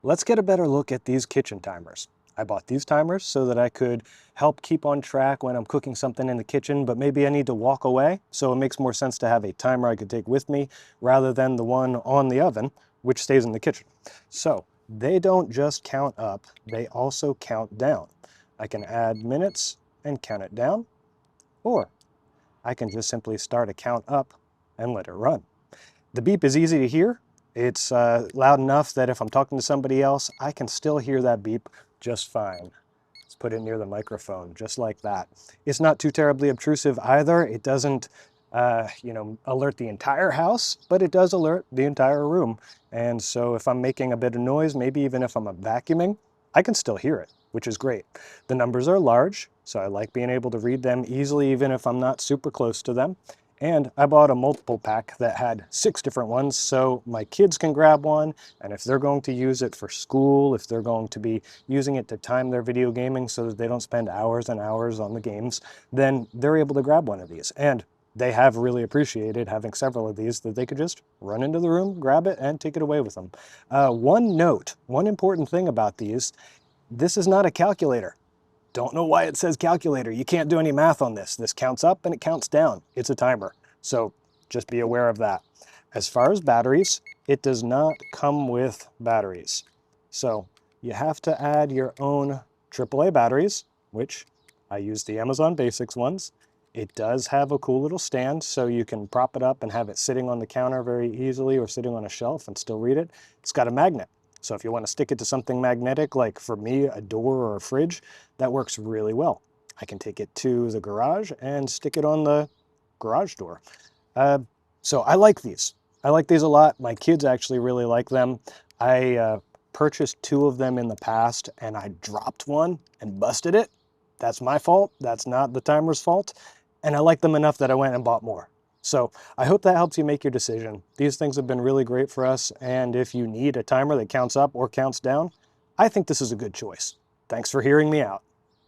Let's get a better look at these kitchen timers. I bought these timers so that I could help keep on track when I'm cooking something in the kitchen, but maybe I need to walk away. So it makes more sense to have a timer I could take with me rather than the one on the oven, which stays in the kitchen. So they don't just count up, they also count down. I can add minutes and count it down, or I can just simply start a count up and let it run. The beep is easy to hear. It's loud enough that if I'm talking to somebody else, I can still hear that beep just fine. Let's put it near the microphone, just like that. It's not too terribly obtrusive either. It doesn't, alert the entire house, but it does alert the entire room. And so if I'm making a bit of noise, maybe even if I'm vacuuming, I can still hear it, which is great. The numbers are large, so I like being able to read them easily, even if I'm not super close to them. And I bought a multiple pack that had 6 different ones, so my kids can grab one, and if they're going to use it for school, if they're going to be using it to time their video gaming so that they don't spend hours and hours on the games, then they're able to grab one of these. And they have really appreciated having several of these that they could just run into the room, grab it, and take it away with them. One note, one important thing about these, this is not a calculator. Don't know why it says calculator. You can't do any math on this. This counts up and it counts down. It's a timer. So just be aware of that. As far as batteries, it does not come with batteries. So you have to add your own AAA batteries, which I use the Amazon Basics ones. It does have a cool little stand, so you can prop it up and have it sitting on the counter very easily or sitting on a shelf and still read it. It's got a magnet. So if you want to stick it to something magnetic, like for me, a door or a fridge, that works really well. I can take it to the garage and stick it on the garage door. Uh, so I like these. I like these a lot. My kids actually really like them. I purchased 2 of them in the past and I dropped one and busted it. That's my fault. That's not the timer's fault. And I like them enough that I went and bought more. So I hope that helps you make your decision. These things have been really great for us. And if you need a timer that counts up or counts down, I think this is a good choice. Thanks for hearing me out.